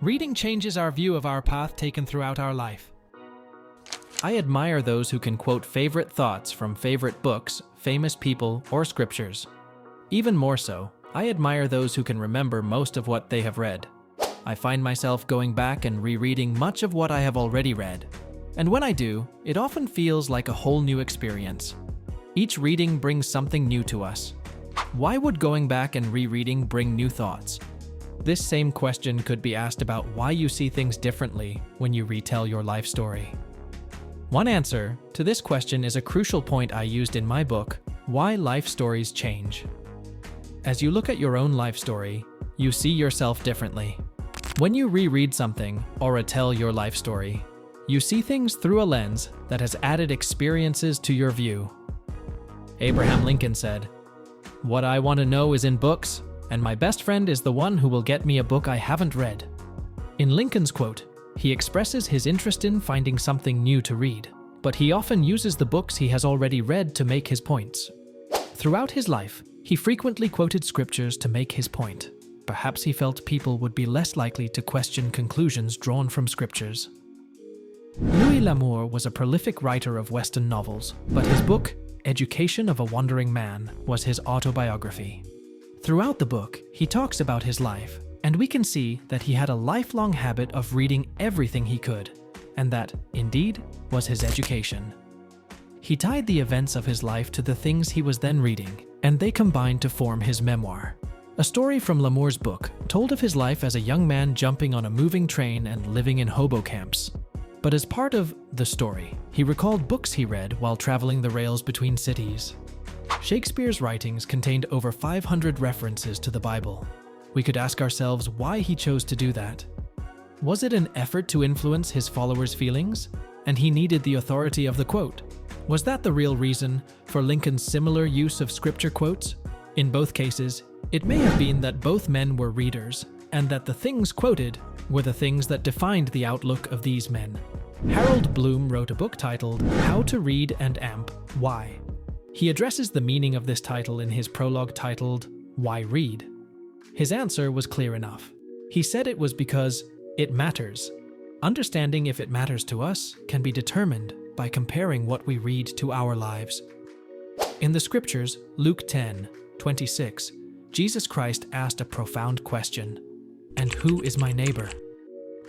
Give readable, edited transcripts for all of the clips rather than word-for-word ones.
Reading changes our view of our path taken throughout our life. I admire those who can quote favorite thoughts from favorite books, famous people, or scriptures. Even more so, I admire those who can remember most of what they have read. I find myself going back and rereading much of what I have already read. And when I do, it often feels like a whole new experience. Each reading brings something new to us. Why would going back and rereading bring new thoughts? This same question could be asked about why you see things differently when you retell your life story. One answer to this question is a crucial point I used in my book, Why Life Stories Change. As you look at your own life story, you see yourself differently. When you reread something or retell your life story, you see things through a lens that has added experiences to your view. Abraham Lincoln said, "What I want to know is in books, and my best friend is the one who will get me a book I haven't read." In Lincoln's quote, he expresses his interest in finding something new to read, but he often uses the books he has already read to make his points. Throughout his life, he frequently quoted scriptures to make his point. Perhaps he felt people would be less likely to question conclusions drawn from scriptures. Louis L'Amour was a prolific writer of Western novels, but his book, Education of a Wandering Man, was his autobiography. Throughout the book, he talks about his life, and we can see that he had a lifelong habit of reading everything he could, and that, indeed, was his education. He tied the events of his life to the things he was then reading, and they combined to form his memoir. A story from L'Amour's book told of his life as a young man jumping on a moving train and living in hobo camps. But as part of the story, he recalled books he read while traveling the rails between cities. Shakespeare's writings contained over 500 references to the Bible. We could ask ourselves why he chose to do that. Was it an effort to influence his followers' feelings, and he needed the authority of the quote? Was that the real reason for Lincoln's similar use of scripture quotes? In both cases, it may have been that both men were readers, and that the things quoted were the things that defined the outlook of these men. Harold Bloom wrote a book titled How to Read and Amp Why. He addresses the meaning of this title in his prologue titled, Why Read? His answer was clear enough. He said it was because it matters. Understanding if it matters to us can be determined by comparing what we read to our lives. In the scriptures, Luke 10:26, Jesus Christ asked a profound question, "And who is my neighbor?"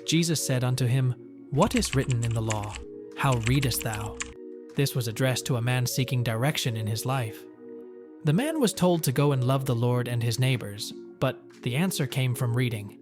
Jesus said unto him, "What is written in the law? How readest thou?" This was addressed to a man seeking direction in his life. The man was told to go and love the Lord and his neighbors, but the answer came from reading.